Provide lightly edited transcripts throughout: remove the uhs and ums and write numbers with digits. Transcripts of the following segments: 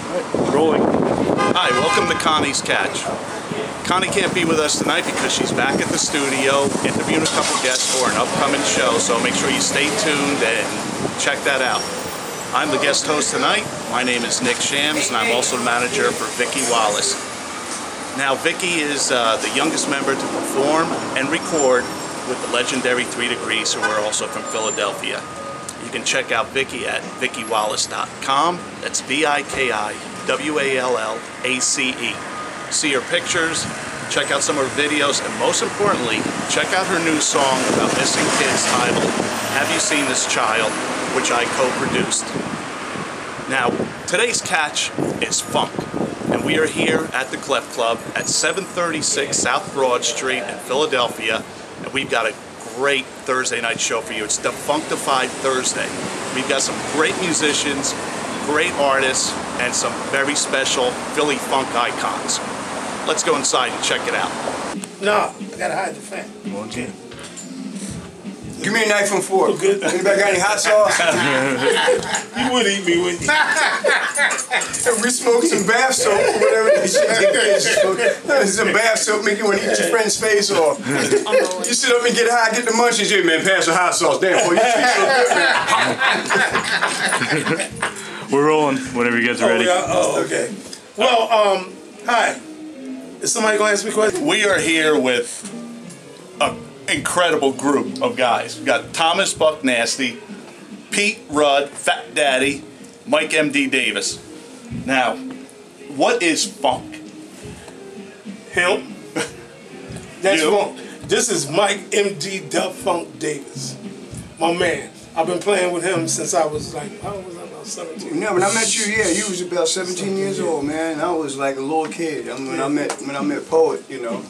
Rolling. Hi, welcome to Connie's Catch. Connie can't be with us tonight because she's back at the studio interviewing a couple guests for an upcoming show, so make sure you stay tuned and check that out. I'm the guest host tonight. My name is Nick Shams, and I'm also the manager for Vicky Wallace. Now, Vicky is the youngest member to perform and record with the legendary 3 Degrees, who are also from Philadelphia. You can check out Vicky at VickyWallace.com. That's VIKIWALLACE. See her pictures, check out some of her videos, and most importantly, check out her new song about missing kids titled Have You Seen This Child?, which I co-produced. Now, today's catch is funk, and we are here at the Clef Club at 736 South Broad Street in Philadelphia, and we've got a great Thursday night show for you. It's Dafunkdafied Thursday. We've got some great musicians, great artists, and some very special Philly funk icons. Let's go inside and check it out. No, I gotta hide the fact. Okay. Give me a knife and fork. Good. Anybody got any hot sauce? You would eat me, wouldn't you? We smoked some bath soap or whatever that shit. Some bath soap make you want to eat your friend's face, or you sit up and get high, get the munchies. Hey man, pass the hot sauce. Damn, boy, you taste so good, man. We're rolling whenever you guys are ready. Oh, okay. Well, hi. Is somebody gonna ask me a question? We are here with an incredible group of guys. We've got Thomas Buck Nasty, Pete Rudd, Fat Daddy, Mike M.D. Davis. Now, what is funk? Him. That's You? funk. This is Mike M.D. Dafunk Davis, my man. I've been playing with him since I was like, how old was I? About 17. No, when I met you, yeah, you was about 17 years old, man. I was like a little kid when I met Poet, you know,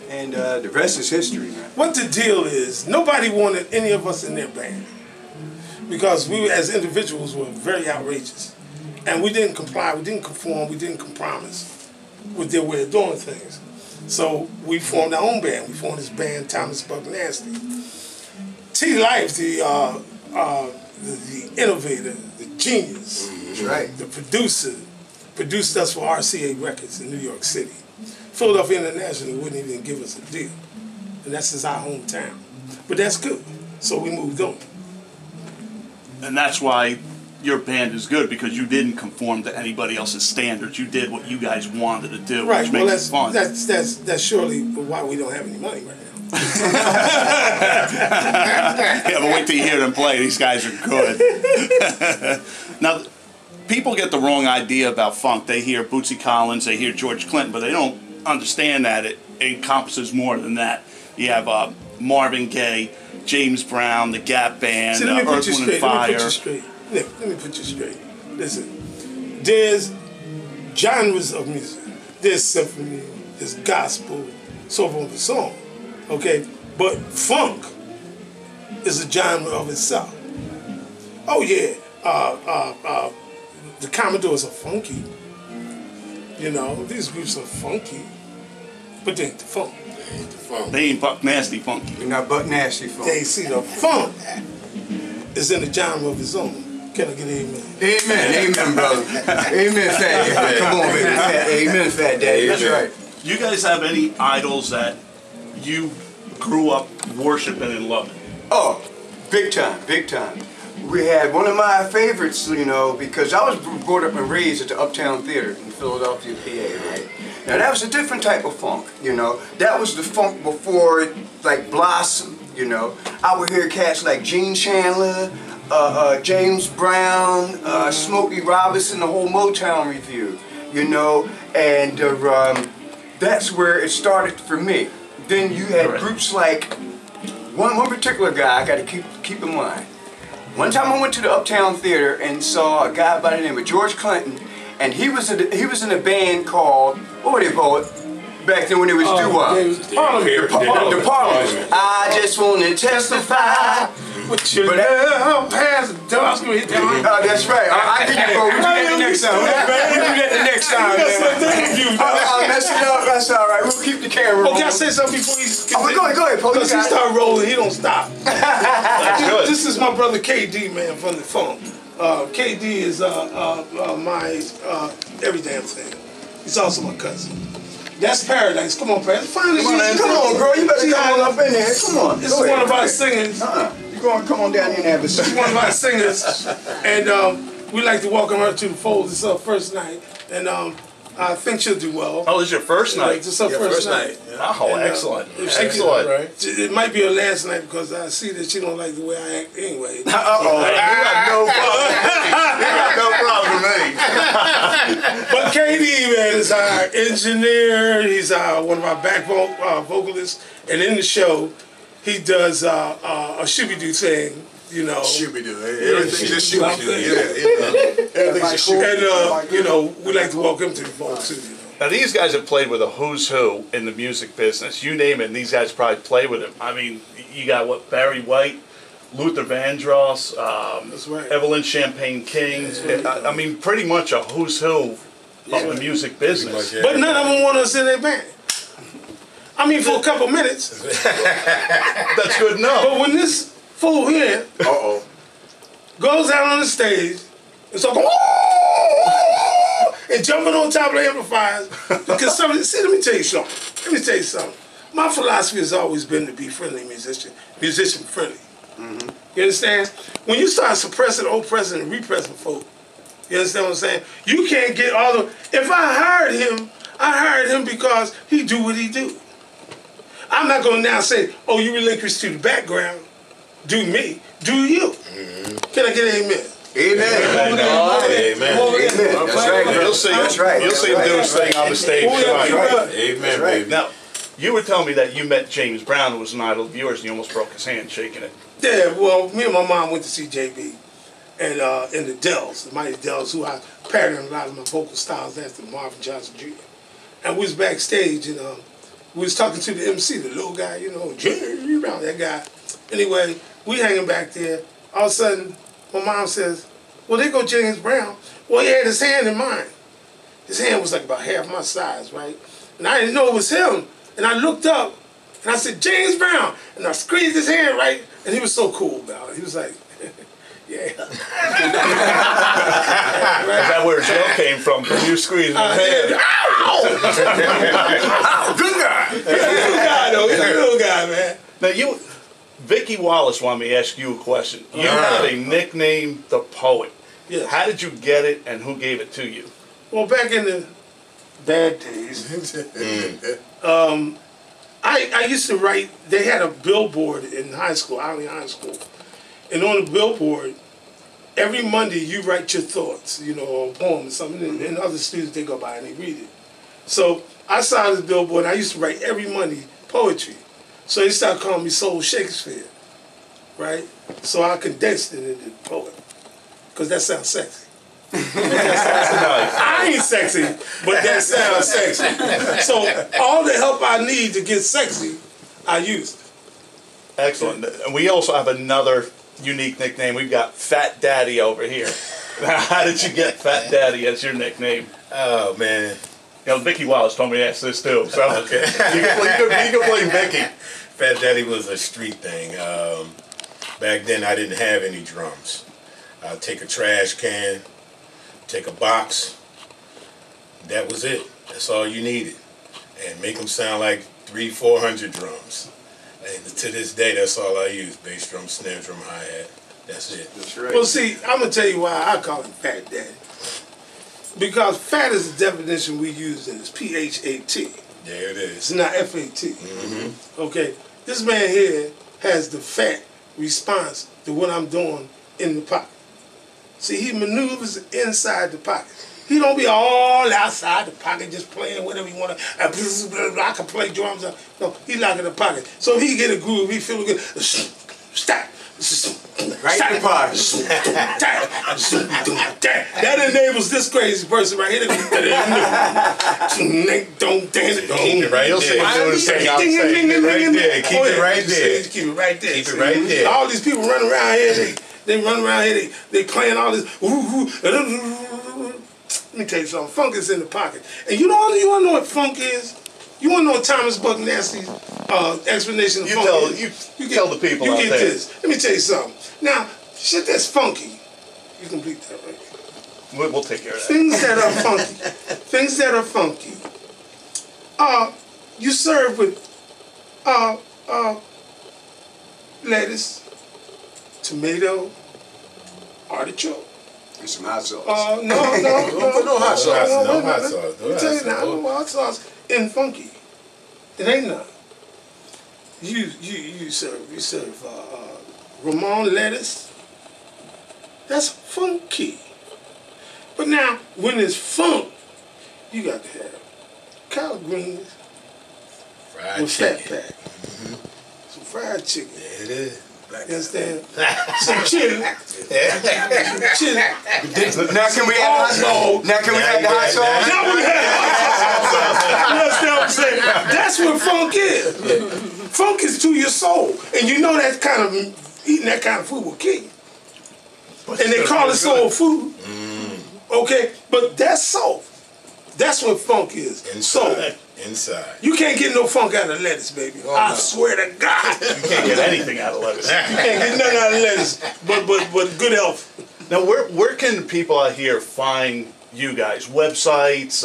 and the rest is history, man. What the deal is, nobody wanted any of us in their band because we, as individuals, were very outrageous. And we didn't comply, we didn't conform, we didn't compromise with their way of doing things. So we formed our own band. We formed this band, Thomas Buck Nasty. T-Life, the innovator, the genius, That's right. the producer, produced us for RCA Records in New York City. Philadelphia International wouldn't even give us a deal. And that's just our hometown. But that's good. So we moved on. And that's why your band is good, because you didn't conform to anybody else's standards. You did what you guys wanted to do, Right, which well, makes it fun. that's surely why we don't have any money right now. Yeah, but wait till you hear them play. These guys are good. Now, people get the wrong idea about funk. They hear Bootsy Collins, they hear George Clinton, but they don't understand that it encompasses more than that. You have Marvin Gaye, James Brown, the Gap Band, See, let me Earth, put you Wind, and straight. Let me Fire. put you straight. Nick, let me put you straight. Listen, there's genres of music. There's symphony, there's gospel, so forth and so on. Okay, but funk is a genre of itself. Oh yeah, the Commodores are funky. You know, these groups are funky, but they ain't the funk. They ain't the funk. They ain't Buck Nasty funky. You're not Buck Nasty funk. They see the funk is in the genre of its own. Can I get an amen? Amen, amen, brother. Amen, Fat Daddy. Come on, baby. Amen, Fat Daddy. That's right. You guys have any idols that you grew up worshiping and loving? Oh, big time, big time. We had one of my favorites, you know, because I was brought up and raised at the Uptown Theater in Philadelphia, PA, right? Now that was a different type of funk, you know. That was the funk before it, like, blossomed, you know. I would hear cats like Gene Chandler, James Brown, Smokey Robinson, the whole Motown Review, you know, and that's where it started for me. Then you had groups like one particular guy I got to keep in mind. One time I went to the Uptown Theater and saw a guy by the name of George Clinton, and he was in a band called, what would they call it? Back then when it was doo-wop. The Parliament. I just want to testify. What your love has done. That's right. I can go. We do that the next time. We do that the next time, man. I'll mess it up. That's all right. We'll keep the camera rolling. Can I say something before he's... Go ahead, Paul. Because he start rolling, he don't stop. This is my brother KD, man, from the funk. KD is my every damn thing. He's also my cousin. That's Paradise. Come on, Paradise. Finally, Come on, girl. You better come on up in there. Come on. This is one of our singers. You're going to come on down here and have a seat. She's one of our singers. And we'd like to welcome her to the fold. It's her first night. And I think she'll do well. Oh, this is your first night? It's her first night. Yeah. Oh, and, excellent. Excellent. It might be her last night because I see that she don't like the way I act anyway. You got no problem. You got no problem with me. But KD, man, is our engineer. He's one of our backbone vocalists. And in the show, he does a shooby-doo thing. You know, Shooby-doo. Everything's just Shooby-doo. Everything's a and you know, we like to welcome him to the fold too. You know. Now these guys have played with a who's who in the music business. You name it, and these guys probably play with him. I mean, you got what, Barry White, Luther Vandross, That's right. Evelyn Champagne King. Yeah. I mean, pretty much a who's who of the music business. But none of them want us in their band. I mean, for a couple minutes. That's good enough. But when this fool here goes out on the stage and start going, and jumping on top of the amplifiers, because somebody, see, let me tell you something. My philosophy has always been to be friendly musician friendly. You understand? When you start suppressing, oppressing, and repressing folk, you understand what I'm saying? You can't get all the, if I hired him because he do what he do. I'm not going to now say, oh, you relinquish to the background. Do me, do you? Can I get an amen? Amen. That's right. You'll see him do his thing on the stage. Amen, baby. Now, you were telling me that you met James Brown, who was an idol of yours, and you almost broke his hand shaking it. Yeah, well, me and my mom went to see JB and in the Dells, the Mighty Dells, who I patterned a lot of my vocal styles after Marvin Johnson Jr. And we was backstage, and we was talking to the MC, the little guy, you know, James Brown, that guy. Anyway, we hanging back there. All of a sudden, my mom says, well, there go James Brown. Well, he had his hand in mine. His hand was like about half my size, right? And I didn't know it was him. And I looked up, and I said, James Brown. And I squeezed his hand, right? And he was so cool about it. He was like, yeah. Right? Is that where Joe came from? Because you squeezed his hand. Ow! Good guy. He's a good guy, though. He's a good guy, man. Now, Vicki Wallace wanted me to ask you a question. You have a nickname, The Poet. Yes. How did you get it, and who gave it to you? Well, back in the bad days, I used to write, they had a billboard in high school, Arley High School. And on the billboard, every Monday you write your thoughts, you know, or a poem or something, and other students, they go by and they read it. So I saw this billboard, and I used to write every Monday poetry. So they started calling me Soul Shakespeare, right? So I condensed it into poet, because that sounds sexy. I ain't sexy, but that sounds sexy. So all the help I need to get sexy, I used. Excellent. And we also have another unique nickname. We've got Fat Daddy over here. Now, how did you get Fat Daddy as your nickname? Oh, man. You know, Vicki Wallace told me to ask this too. So okay. you can blame Vicki. Fat Daddy was a street thing. Back then, I didn't have any drums. I'd take a trash can, take a box. That was it. That's all you needed. And make them sound like 300-400 drums. And to this day, that's all I use. Bass drum, snare drum, hi-hat. That's it. That's right. Well, see, I'm going to tell you why I call him Fat Daddy. Because fat is the definition we use, and it's P-H-A-T. There it is. It's not F-A-T. Okay? This man here has the fat response to what I'm doing in the pocket. See, he maneuvers inside the pocket. He don't be all outside the pocket just playing whatever he want to. I can play drums. No, he lock in the pocket. So if he get a groove, he feel good. Stop. Right in the pocket. That enables this crazy person right here. Don't dance it. Keep it right there. Keep it right there. Keep it right there. Keep it right there. All these people running around here. They run around here. They playing all this. Let me tell you something. Funk is in the pocket. And you want to know what funk is? You want to know what Thomas Buck Nasty's explanation of funk is? You tell the people you out get there. this. Let me tell you something. Now, shit that's funky, You complete that, right? We'll take care of that. Things that are funky. Things that are funky. You serve with lettuce, tomato, artichoke. And some hot sauce. No hot sauce. No hot sauce. Let me tell you now, no hot sauce in funky. It ain't none. You serve Ramon lettuce. That's funky. But now, when it's funk, you got to have collard greens Fried with fat chicken. pack. Some fried chicken. There it is. You understand? Some chili. Some chili. Now can we add hot sauce? Now can we add the hot sauce? Now we have hot sauce. You understand what I'm saying? That's what funk is. Funk is to your soul. And you know that kind of, eating that kind of food will kill you. And they call it soul food. Okay? But that's soul. That's what funk is. Soul. Inside. You can't get no funk out of lettuce, baby. I swear to God. You can't get anything out of lettuce. You can't get nothing out of lettuce. But good health. Now, where can people out here find you guys? Websites,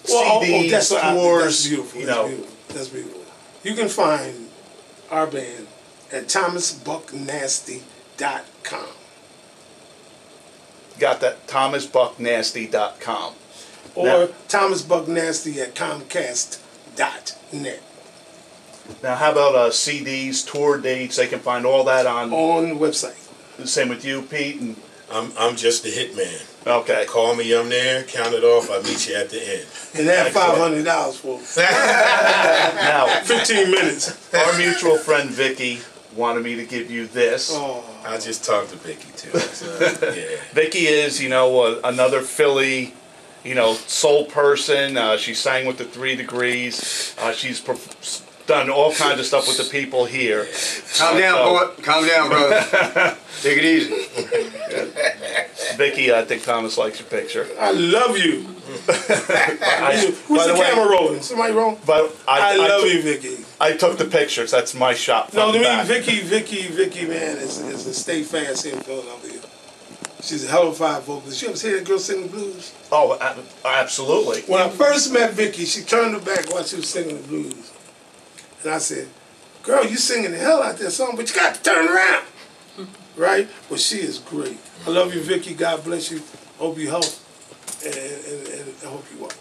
CDs, that's tours? That's beautiful. You That's know, beautiful. That's beautiful. You can find our band at thomasbucknasty.com. got that, thomasbucknasty.com. Or Now- thomasbucknasty at comcast.net. Now, how about CDs, tour dates? They can find all that on On the website. the same with you, Pete. And I'm just the hitman. okay, Call me, I'm there. Count it off. I'll meet you at the end. And that's $500 for now 15 minutes. our mutual friend Vicky wanted me to give you this. Oh. I just talked to Vicky too. So, yeah. Vicky is, another Philly, soul person. She sang with the 3 Degrees. She's done all kinds of stuff with the people here. Calm down, boy. Calm down, brother. Take it easy. Vicky, I think Thomas likes your picture. I love you. Who's the camera rolling? Somebody rolling? But I love you, Vicky. I took the pictures. That's my shot. No, front to and me, back. Vicky, man, is a state fast here in Philadelphia. She's a hell of a fine vocalist. You ever see that girl sing the blues? Oh, absolutely. When I first met Vicky, she turned her back while she was singing the blues. And I said, girl, you singing the hell out that song, but you got to turn around. Right? Well, she is great. I love you, Vicky. God bless you. Hope you help. And I hope you walk.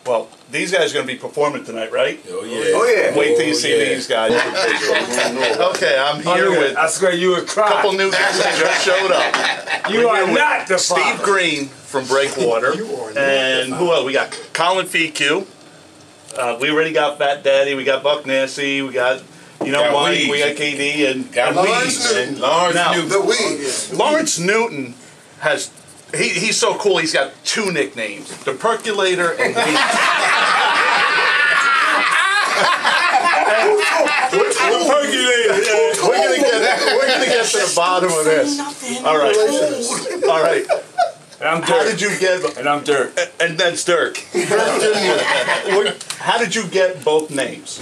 Well, these guys are going to be performing tonight, right? Oh yeah. Oh, yeah. Wait till you see these guys. Okay, I'm here with I swear you would a cry. couple new guys that just showed up. You are not the Steve father. Green from Breakwater. And who else? We got Colin Fequa. We already got Fat Daddy. We got Buck Nasty. We got, Got Mike. Weeds. We got KD. And Got Lawrence Weeds, man. Newton. Lawrence Now- Newton. The weeds. Lawrence Newton has, he's so cool, he's got 2 nicknames. The Percolator and Weeds. We're gonna get to the bottom of this. All right. All right. And I'm How Dirk. did you get? And I'm Dirk. And that's Dirk. How did you get both names?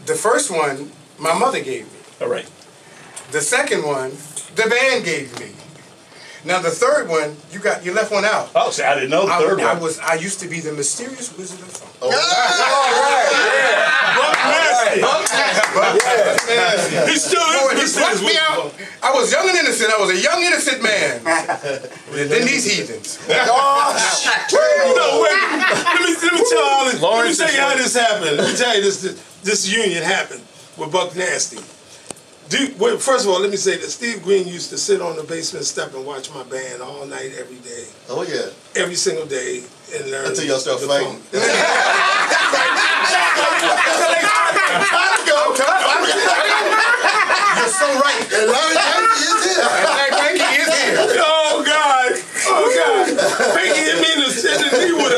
The first one, my mother gave me. All right. The second one, the band gave me. Now the third one, you left one out. Oh, see, I didn't know the third one. I used to be the mysterious wizard of funk. He still is. He plucked me out. I was young and innocent. I was a young innocent man. And then these heathens. No, wait. Let me tell you how this. Lawrence Let me tell you how is- this happened. Let me tell you this union happened with Buck Nasty. Wait, first of all, let me say that Steve Green used to sit on the basement step and watch my band all night, every day, Oh yeah. every single day, and learn. Until y'all start the fighting. funk. You're so right. And Larry Yankee is here. Frankie is here. Oh God! Oh God! Frankie hit me in the knee with a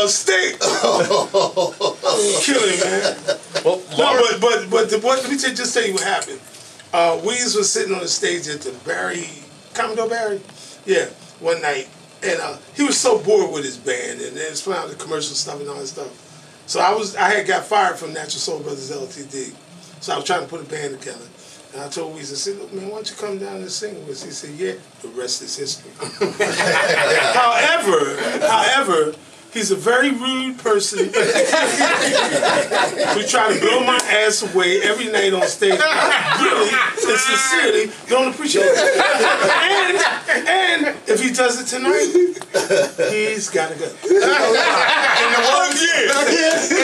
stick. Kill him, man. Well, No, but let me just tell you what happened. Weeds was sitting on the stage at the Commodore Barry, yeah, one night, and he was so bored with his band and then playing out the commercial stuff and all that stuff. So I had got fired from Natural Soul Brothers LTD, so I was trying to put a band together, And I told Weezy, I said, look, man, why don't you come down and sing with us? He said, yeah, the rest is history. However, he's a very rude person who try to blow my ass away every night on stage. Really and sincerely don't appreciate it. And if he does it tonight, he's got to go. In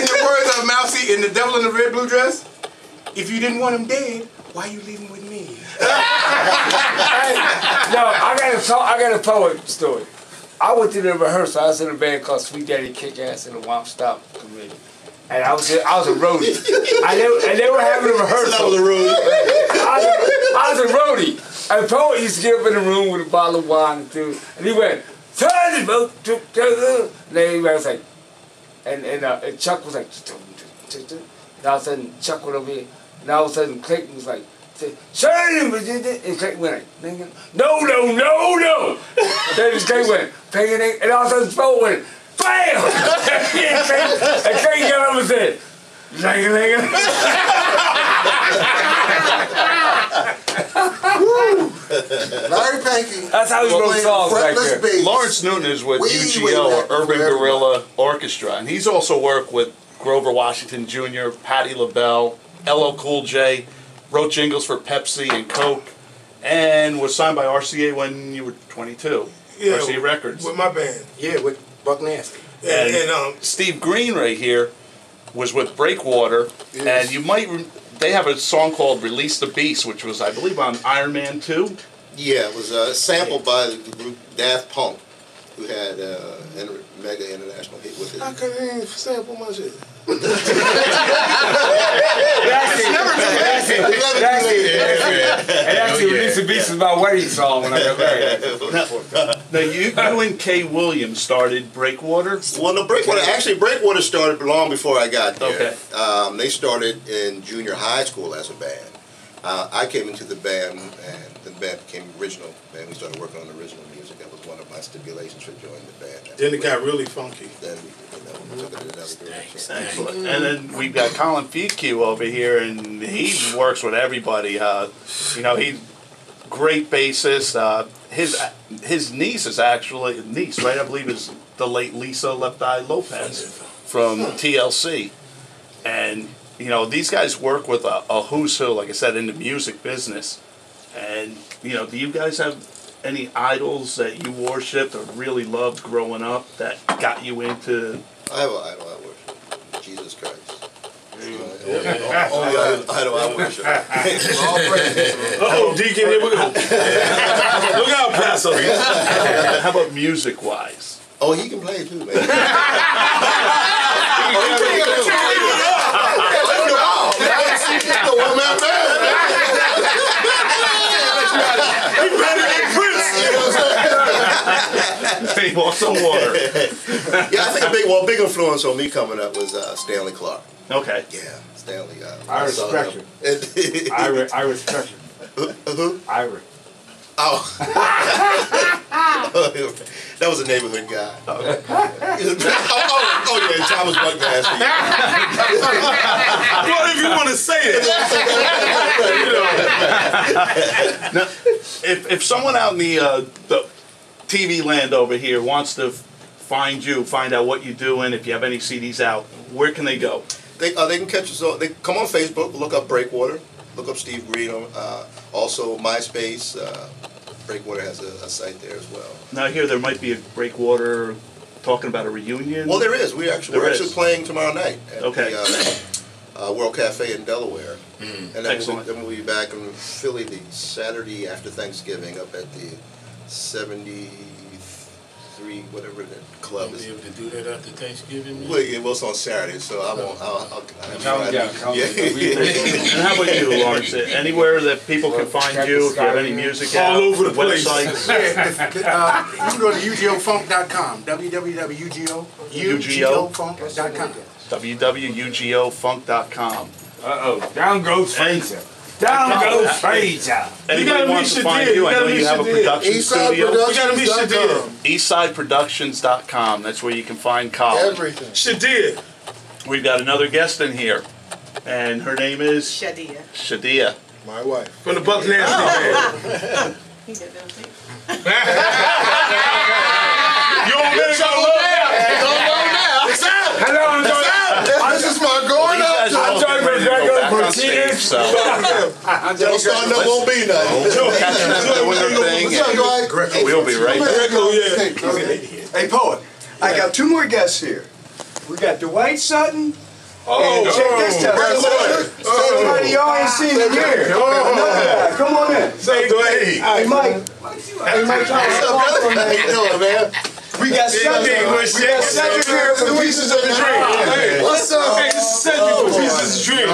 the words of Mousy in The Devil in the Red Blue Dress, if you didn't want him dead, why you leaving with me? No, I got a poet story. I went to the rehearsal. I was in a band called Sweet Daddy Kick Ass in the Womp Stop Committee. And I was a roadie. And they were having a rehearsal. That was a roadie. I was a roadie. And the poet used to get up in the room with a bottle of wine and he went, turn the boat, and then everybody was like, and Chuck was like, and all of a sudden Chuck went over here, and all of a sudden Clayton was like, turn him, and Clayton went like, no. Then Clayton went, and all of a sudden the poet went, bam! And Clayton got up and said, Larry Panky. That's how he wrote songs back there. Bass. Lawrence Newton is with Way UGO, back or Urban before Guerrilla Orchestra, and he's also worked with Grover Washington Jr., Patti LaBelle, LL Cool J, wrote jingles for Pepsi and Coke, and was signed by RCA when you were 22. Yeah, RCA Records. with my band. Yeah, with Buck Nasty. And Steve Green right here was with Breakwater, and you might they have a song called "Release the Beast," which was, I believe, on Iron Man 2. Yeah, it was sampled by the group Daft Punk, who had a mega international hit with it. I couldn't even sample my shit. Actually, Release the Beast is my wedding song when I got married. Now you and Kay Williams started Breakwater. Well, no, Breakwater started long before I got there. Okay. They started in junior high school as a band. I came into the band, and the band became original, and we started working on original music. That was one of my stipulations for joining the band. Then it got really funky. Then we took it in another direction. Excellent. And then we've got Colin Fequa over here, and he works with everybody. He's great bassist. His niece is actually right? I believe is the late Lisa Left Eye Lopez from TLC, and these guys work with a who's who, like I said, in the music business. And do you guys have any idols that you worshipped or really loved growing up that got you into? I have an idol I worship, Jesus Christ. Only idol I worship. Uh-oh, Deacon, here we go. Look out, Pastor. How about music-wise? Oh, he can play too, man. The one-man band. He better than Prince. He wants some water. Yeah, I think a big influence on me coming up was Stanley Clark. Okay. Yeah, Stanley. I respect him. I respect him. Who? Ira. Oh. That was a neighborhood guy. Oh yeah, Thomas Buck Nasty. Well, if you want to say it. Now, if someone out in the TV land over here wants to find out what you're doing, if you have any CDs out, where can they go? They can catch us. They come on Facebook, look up Breakwater, look up Steve Green. Also MySpace. Breakwater has a site there as well. Now I hear there might be a Breakwater talking about a reunion. Well, there is. We're actually playing tomorrow night at the World Cafe in Delaware. And then we'll be back in Philly the Saturday after Thanksgiving up at the 73, whatever that club is. Be able to do that after Thanksgiving? Well, it was on Saturday, so I won't. I'll And how about you, Lawrence? Anywhere that people can find you, if you have any music out, all over the place. websites? You can go to UGOFunk.com. www.ugofunk.com. www.ugofunk.com. Uh-oh, down goes Fraser. Down goes Fraser. Anybody wants to find you, I know you have a production studio. We gotta meet Shadiyah. EastsideProductions.com. That's where you can find Colin. Everything. We've got another guest in here, and her name is Shadiyah. Shadiyah. My wife. From the Buck Nasty Band. He did them too. You don't let it go low. Don't know now. It's out. Hello, I'm This is my going up. I'm talking about Martinez. Don't start no won't be nothing. Catching up the winner thing. We'll be right back. Hey, Poet, I got 2 more guests here. We got Dwight, Sutton, and check this out. Somebody y'all ain't seen in here. Another guy. Come on in. Say Dwight. Hey, Mike. Hey, Mike. How you doing, man? We got Cedric here from Pieces of the Dream. Hey, what's up? Hey, this is Cedric from Pieces of the Dream. I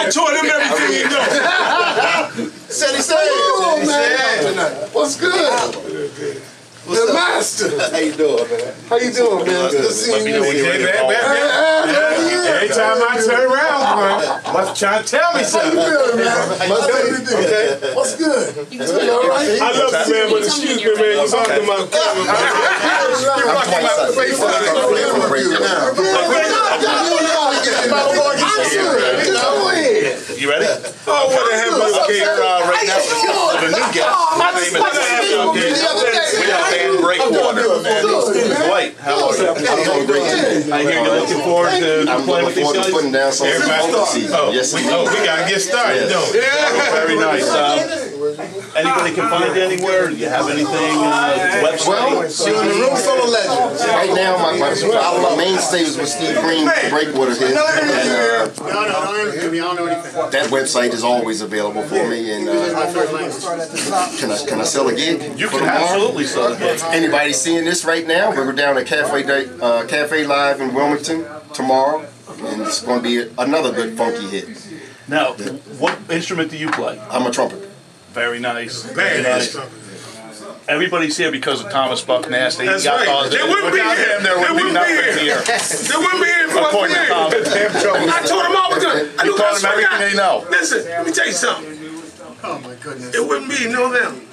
taught him everything he knows. Said he said. Oh, man. What's good? The master. How you doing, man? How you doing, man? Good seeing you. Every time I turn around, must try to tell me something. How you feeling, man? Okay. What's good? You all right? I love you, man, but excuse me, man. You're talking about camera. You're rocking my face. You ready? Oh, what the hell? Okay, right now the new guest. His name is we got band Breakwater. Dwight, how are you? I'm doing great. I hear you're looking forward to playing with these guys. Putting down some Yes, we gotta get started, don't we? Very nice. Anybody can find you anywhere? Do you have anything? Website? Well, the room full of legends. Right now, my mainstay was with Steve Green, Breakwater here. That website is always available for me. And can I sell a gig? You can absolutely sell a gig. Anybody seeing this right now? We're down at Cafe Live in Wilmington tomorrow, and it's going to be another good funky hit. Now, what instrument do you play? I'm a trumpeter. Very nice. Very nice. Everybody's here because of Thomas Buck Nasty. That's right. They wouldn't be here. There wouldn't be nothing here. They wouldn't be here if According to Thomas. I told them all the time. You taught them everything they know. Listen, let me tell you something. Oh, my goodness. It wouldn't be no them.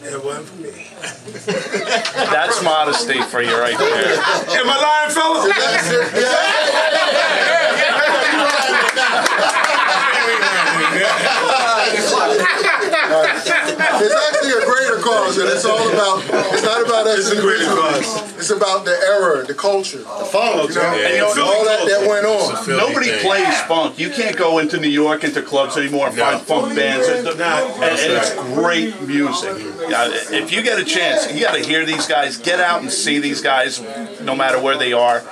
It wasn't for me. That's modesty for you right there. Am I lying, fella? It's actually a greater cause, and it's all about, it's not about us. It's a greater cause. It's about the era, the culture, the funk, Yeah. all that went on. Nobody plays funk. You can't go into New York, into clubs anymore and find funk bands. And it's great music. If you get a chance, you got to hear these guys. Get out and see these guys, no matter where they are.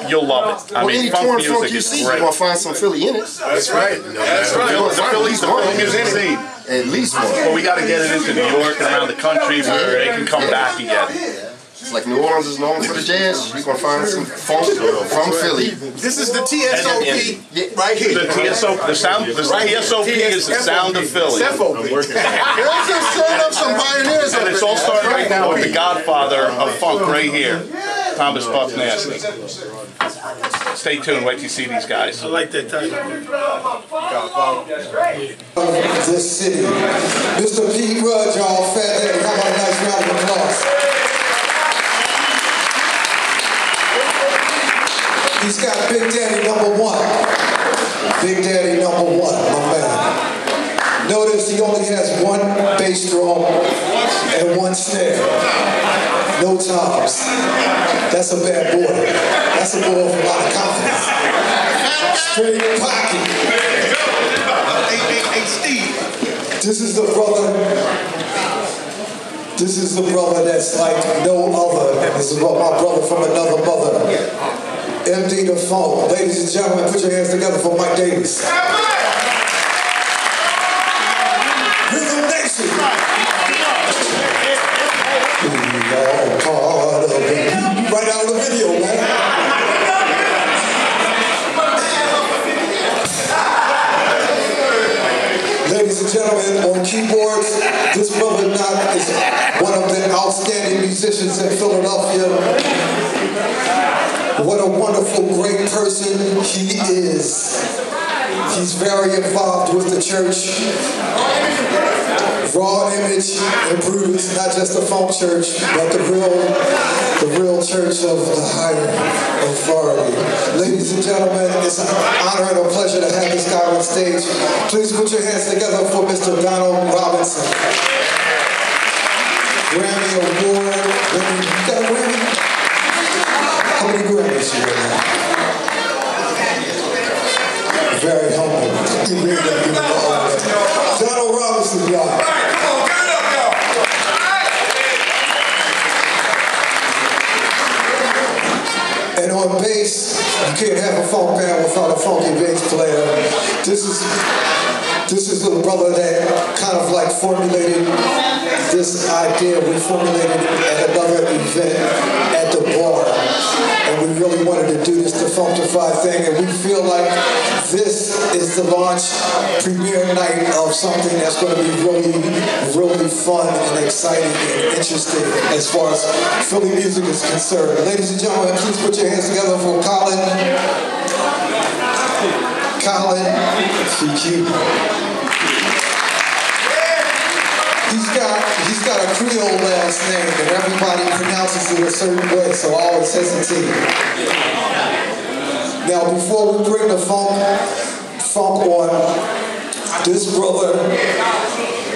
You'll love it. I mean, any funk torn music funk you is see, great. you're going to find some Philly in it. That's right. That's right. The Philly's music scene. At least one. Well, we got to get it into New York and around the country where it can come back again. It's like New Orleans is known for the jazz. You're going to find some funk from Philly. This is the TSOP right here. The TSOP, the TSOP is the sound of Philly. Let's just turn up some pioneers. And it's all starting right now with the godfather of funk right here, Thomas Buck Nasty. Stay tuned, wait till you see these guys. I like that title. This city. Mr. Pete Rudd, y'all, fat daddy. How about a nice round of applause? He's got Big Daddy #1. Big Daddy #1, my man. Notice he only has 1 bass drum and 1 snare. No toms. That's a bad boy. That's a boy with a lot of confidence. Straight pocket. Hey, Steve. This is the brother. This is the brother that's like no other. This is my brother from another mother. MD the Funk. Ladies and gentlemen, put your hands together for Mike Davis. Rhythm Nation. Right out of the video, man. Ladies and gentlemen, on keyboards, this brother Knock is one of the outstanding musicians in Philadelphia. What a wonderful, great person he is. He's very involved with the church. raw image and brutes, not just the funk church, but the real church of the higher authority. Ladies and gentlemen, it's an honor and a pleasure to have this guy on stage. Please put your hands together for Mr. Donald Robinson. Grammy Award winning. You got a Grammy? How many Grammys you got? Very humble. Donald Robinson, y'all. Come on, turn it up, y'all. And on bass, you can't have a funk band without a funky bass player. This is the brother that kind of like formulated this idea. We formulated at another event at the bar. And we really wanted to do this Dafunkdafied thing, and we feel like this is the launch premiere night of something that's going to be really, really fun and exciting and interesting as far as Philly music is concerned. Ladies and gentlemen, please put your hands together for Colin. Fequa. He's got a Creole last name and everybody pronounces it a certain way, so I always hesitate. Now, before we bring the funk on, this brother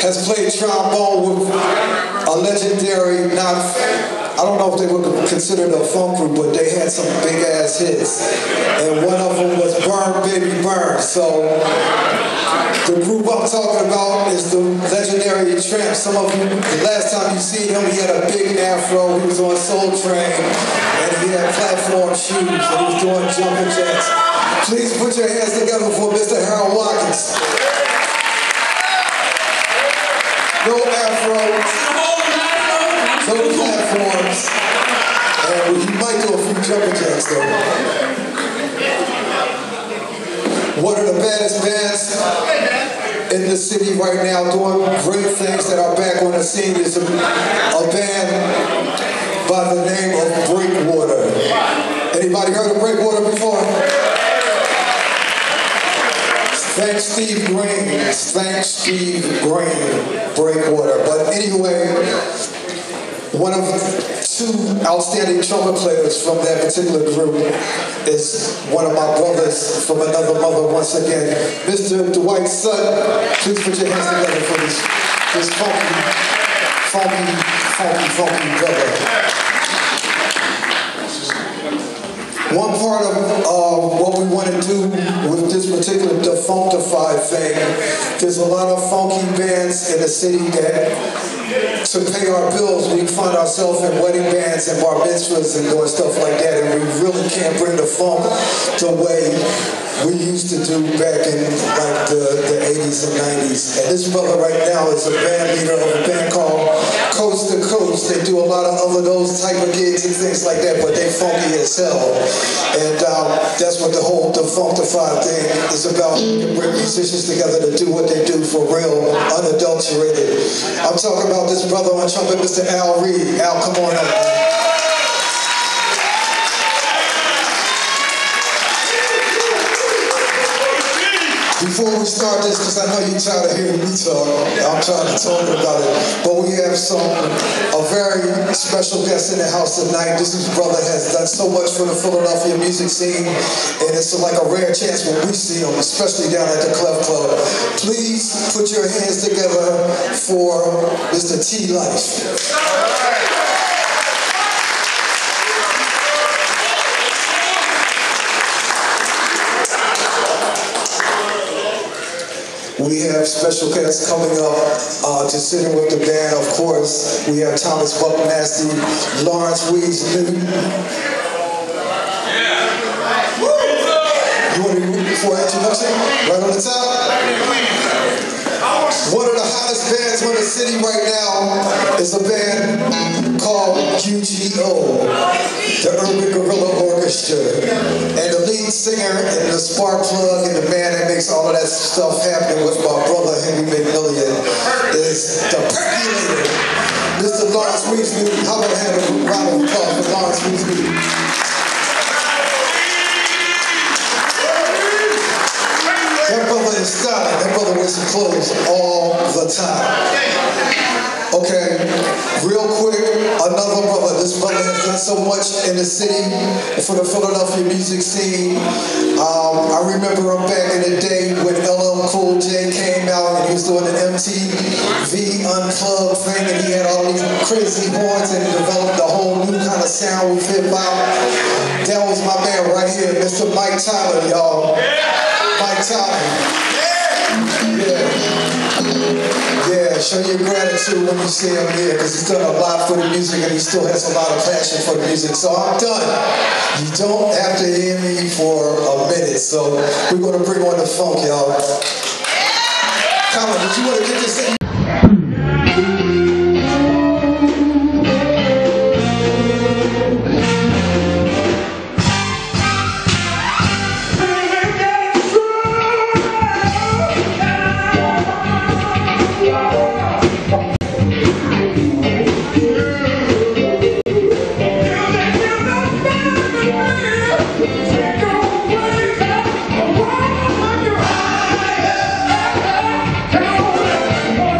has played trombone with a legendary, I don't know if they were considered a funk group, but they had some big ass hits. And one of them was Burn Baby Burn. So the group I'm talking about is the legendary Tramp. Some of you, the last time you see him, he had a big afro, he was on Soul Train, and he had platform shoes, and he was doing jumping jacks. Please put your hands together for Mr. Harold Watkins. No afros, no platforms, and he might do a few jumping jacks though. One of the baddest bands in the city right now doing great things that are back on the scene is a band by the name of Breakwater. Anybody heard of Breakwater before? Thanks Steve Green, Breakwater. But anyway, one of two outstanding trumpet players from that particular group is one of my brothers from another mother once again, Mr. Dwight Sutton. Please put your hands together for this funky brother. One part of what we want to do with this particular Dafunkdafied thing, there's a lot of funky bands in the city that, to pay our bills, we find ourselves in wedding bands and bar mitzvahs and doing stuff like that, and we really can't bring the funk the way we used to do back in like the 80s and 90s. And this brother right now is a band leader of a band called Coast to Coast. They do a lot of other those type of gigs and things like that, but they funky as hell. And that's what the whole Dafunkdafied thing is about. Bring musicians together to do what they do for real, unadulterated. I'm talking about this brother on trumpet, Mr. Al Reed. Al, come on up. Before we start this, because I know you're tired of hearing me talk, I'm trying to talk about it, but we have a very special guest in the house tonight. This brother has done so much for the Philadelphia music scene, and it's like a rare chance when we see him, especially down at the Clef Club. Please put your hands together for Mr. T. Life. We have special guests coming up to sit in with the band, of course. We have Thomas Buck Nasty, Lawrence Weeds Newton. You want to do before introduction? Right on the top? One of the hottest bands in the city right now is a band called UGO, the Urban Guerrilla Orchestra. And the lead singer and the spark plug and the man that makes all of that stuff happen with my brother Henry McMillian is the Percolator, Mr. Lawrence Weeds Newton. How about a hand of round of applause for Lawrence Weeds Newton? That brother is styling. That brother wears some clothes all the time. Okay, real quick, another brother. This brother has done so much in the city for the Philadelphia music scene. I remember him back in the day when LL Cool J came out and he was doing an MTV Unplugged thing, and he had all these crazy horns and developed a whole new kind of sound with hip-hop. That was my man right here, Mr. Mike Tyler, y'all. Mike Tyler. Yeah, show your gratitude when you see him here, because he's done a lot for the music and he still has a lot of passion for the music. So I'm done. You don't have to hear me for a minute, so we're going to bring on the funk, y'all. Colin, did you want to get this in? Come on.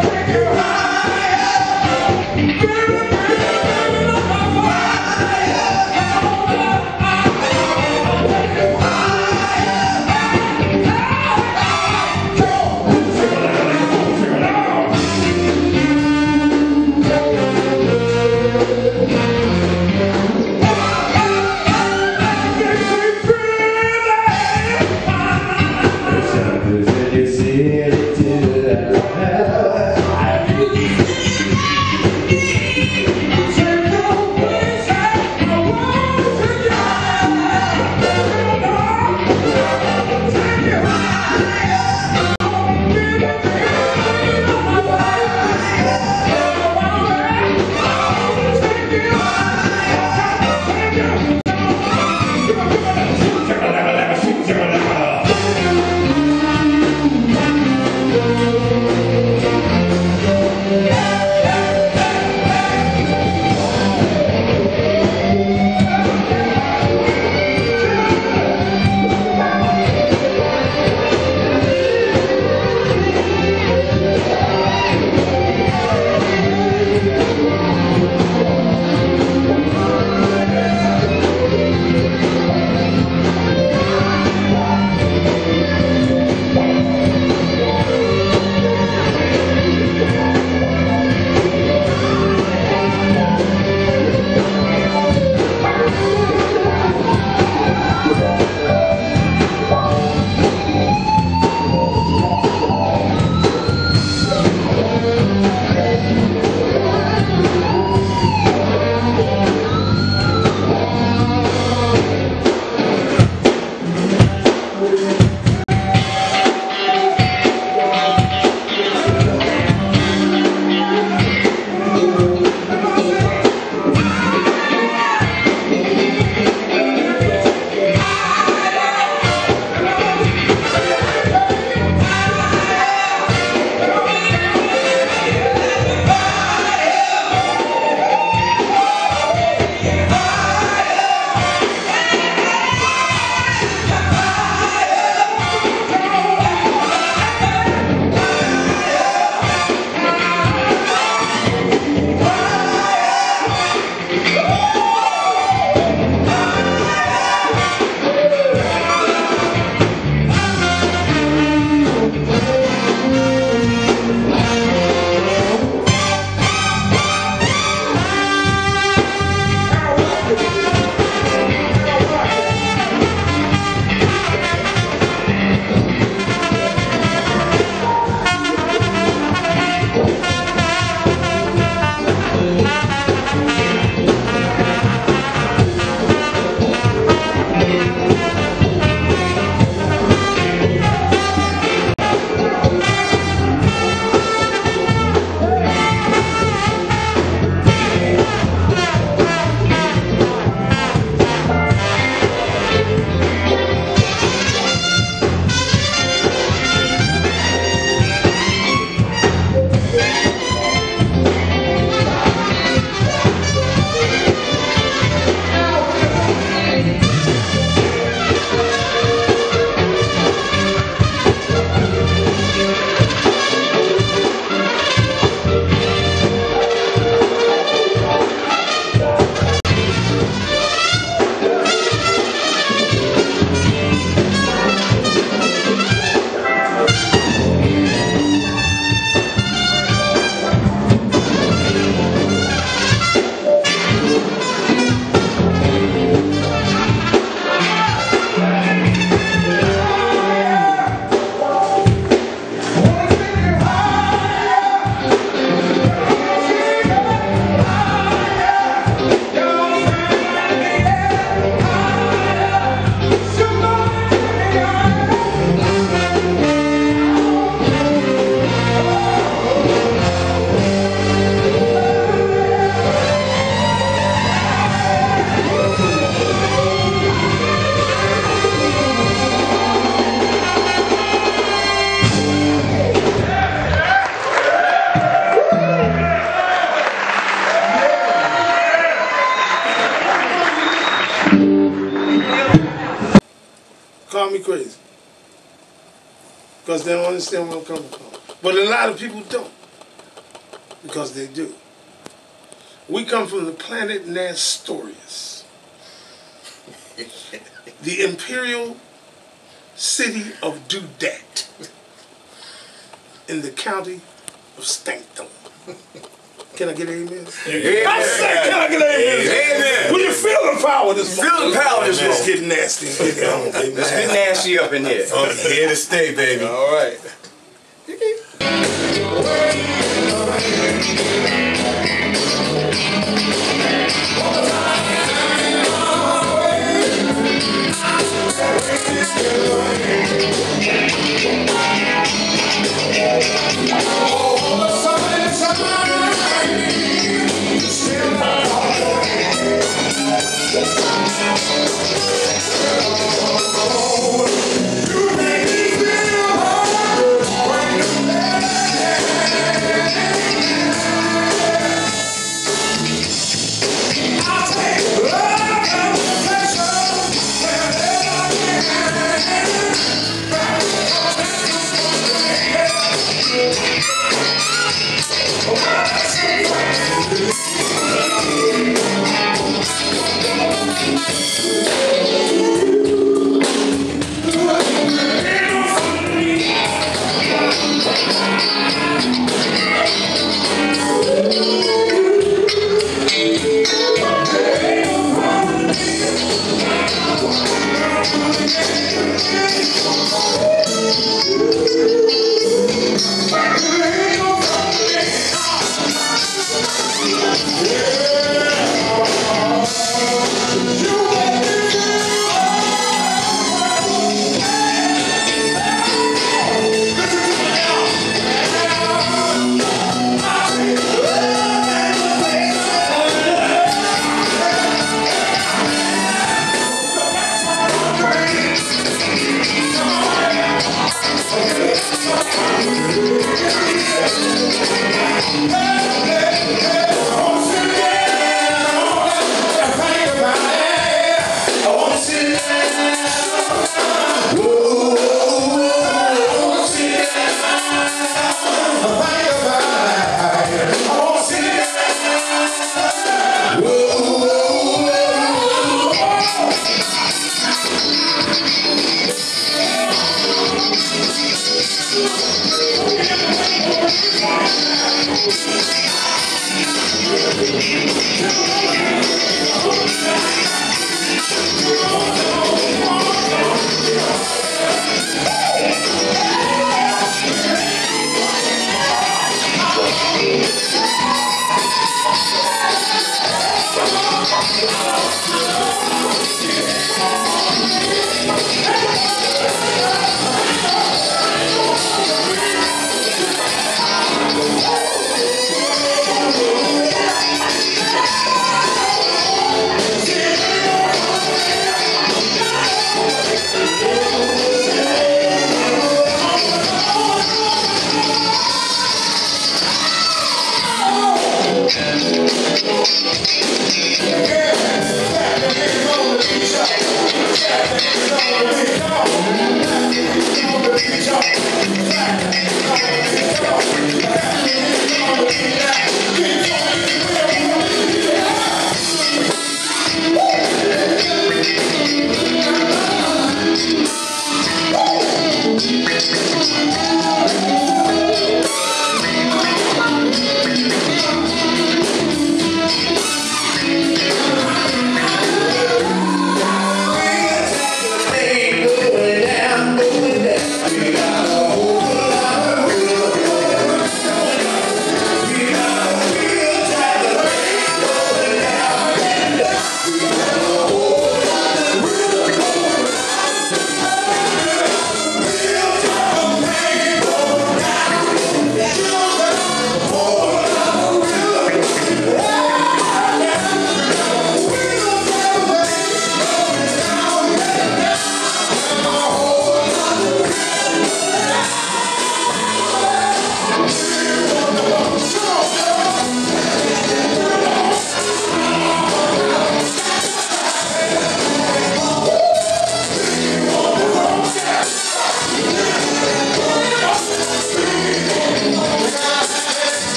call me crazy. Because they don't understand where I'm coming from. But a lot of people don't. Because they do. We come from the planet Nestorius. The imperial city of Dudet. In the county of Stankton. Can I get an amen? Amen. I said, can I get an amen? Amen. Will you feel the power this morning? Feel the power this morning. Let's get nasty and get it on. Let's get nasty up in here. Here to stay, baby. All right. You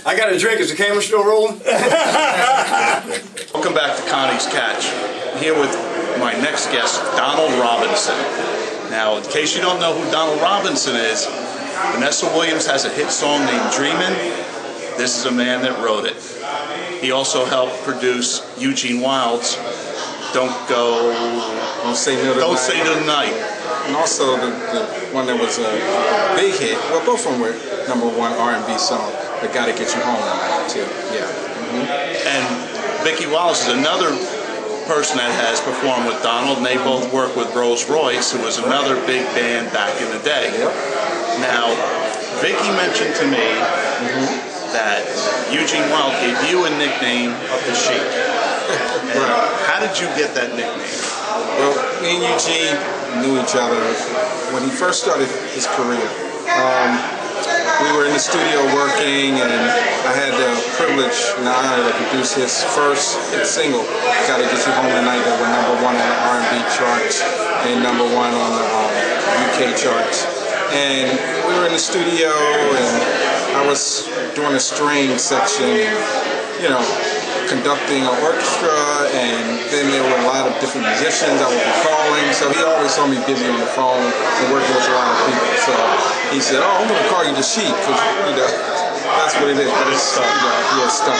I got a drink. Is the camera still rolling? Welcome back to Connie's Catch. I'm here with my next guest, Donald Robinson. Now, in case you don't know who Donald Robinson is, Vanessa Williams has a hit song named Dreamin'. This is a man that wrote it. He also helped produce Eugene Wilde's Don't Say No to Night. And also the one that was a big hit. Well, both of them were #1 R&B song. But Gotta Get You Home Tonight too. Yeah. And Vicki Wallace is another person that has performed with Donald, and they both work with Rolls Royce, who was another big band back in the day. Now, Vicki mentioned to me that Eugene Wilde gave you a nickname of the Sheik. How did you get that nickname? Well, me and Eugene knew each other when he first started his career. We were in the studio working, and I had the privilege and the honor to produce his first hit single, Gotta Get You Home Tonight, that went #1 on the R&B charts and #1 on the UK charts. And we were in the studio, and I was doing a string section, you know, conducting an orchestra, and then there were a lot of different musicians I would be calling, so he always saw me busy on the phone and working with a lot of people. So he said, "Oh, I'm going to call you the Sheik," because, you know, that's what it is. But it's stuck. Yeah, stuck.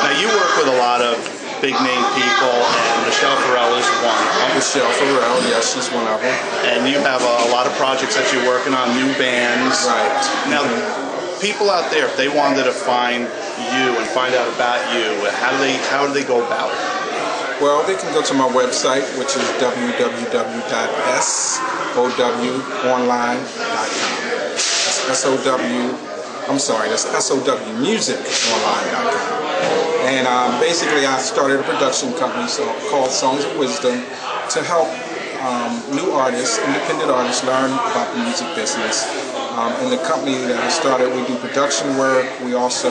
Now, you work with a lot of big name people, and Michelle Farrell is one. Michelle Farrell, yes, she's one of them. And you have a lot of projects that you're working on, new bands. Right. Now, people out there, if they wanted to find you and find out about you, how do they go about it? Well, they can go to my website, which is www.sowonline.com. That's SOWmusiconline.com. And basically, I started a production company called Songs of Wisdom to help new artists, independent artists, learn about the music business. In the company that I started, we do production work. We also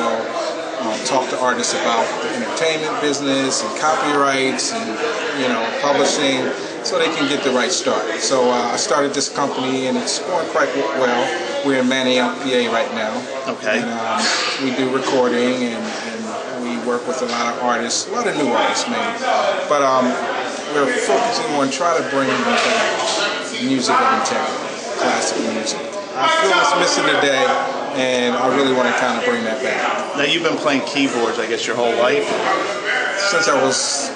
talk to artists about the entertainment business and copyrights and, you know, publishing, so they can get the right start. So I started this company, and it's going quite well. We're in Manayunk, PA right now. Okay. And we do recording, and we work with a lot of artists, a lot of new artists, maybe. But we're focusing on trying to bring back music of integrity, classical music. I feel it's missing today, and I really want to kind of bring that back. Now, you've been playing keyboards, I guess, your whole life? Since I was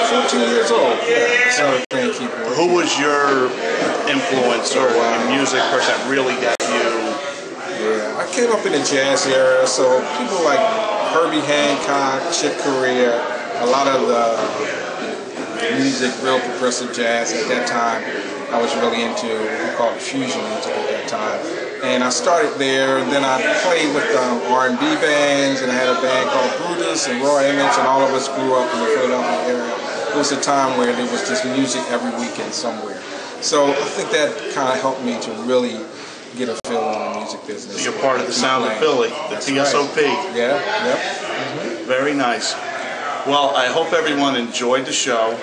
14 years old, yeah, I started playing keyboards. Who was your influence or music person that really got you? Yeah, I came up in the jazz era, so people like Herbie Hancock, Chick Corea, a lot of the music, real progressive jazz at that time. I was really into what we called fusion music at that time. And I started there, and then I played with R&B bands, and I had a band called Brutus and Raw Image, and all of us grew up in the Philadelphia area. It was a time where there was just music every weekend somewhere. So I think that kind of helped me to really get a feel on the music business. So you're part of the sound of Philly, the TSOP. Right. Yeah, yep. Very nice. Well, I hope everyone enjoyed the show.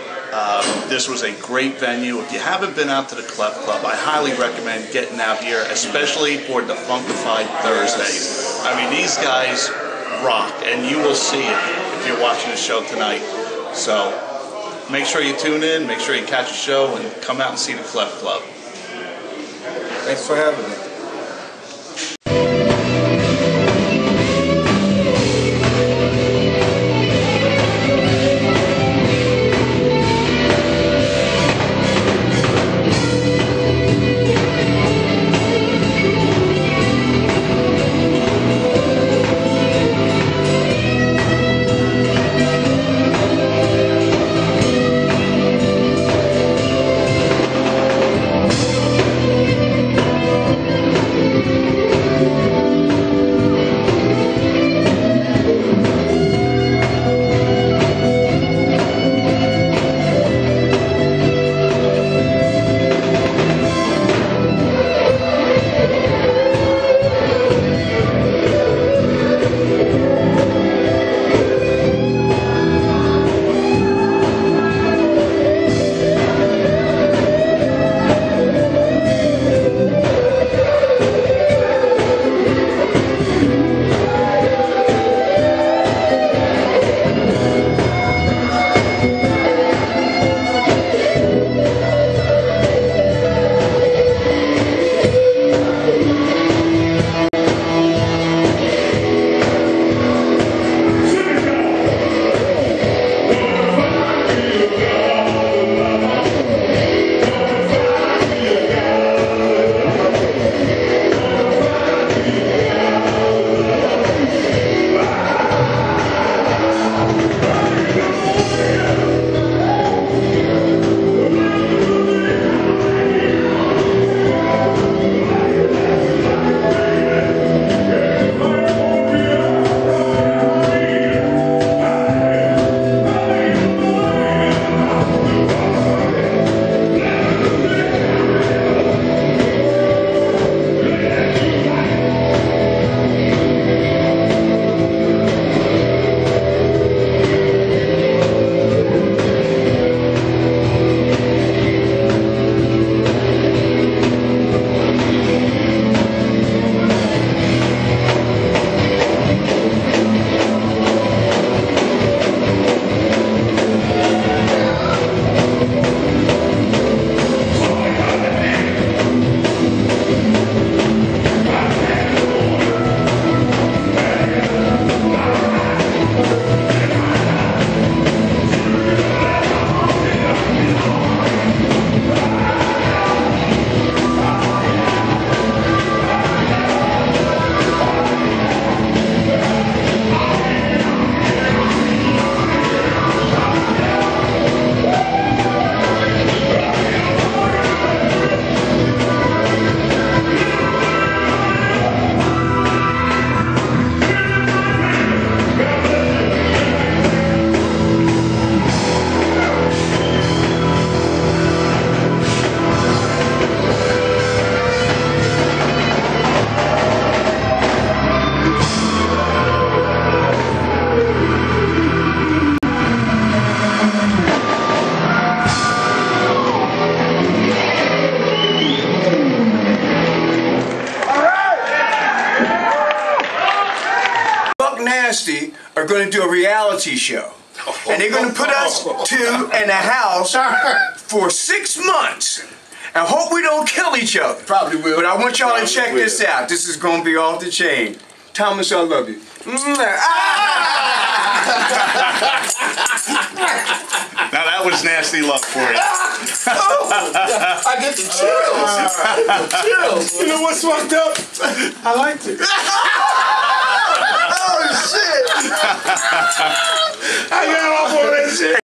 This was a great venue. If you haven't been out to the Clef Club, I highly recommend getting out here, especially for Dafunkdafied Thursdays. I mean, these guys rock, and you will see it if you're watching the show tonight. So make sure you tune in, make sure you catch the show, and come out and see the Clef Club. Thanks for having me. Nasty are going to do a reality show. And they're going to put us two in a house for 6 months. And hope we don't kill each other. Probably will. But I want y'all to check this out. This is going to be off the chain. Thomas, I love you. Now that was nasty love for you. I get the chills. You know what's fucked up? I liked it. Oh shit! I got off on that shit.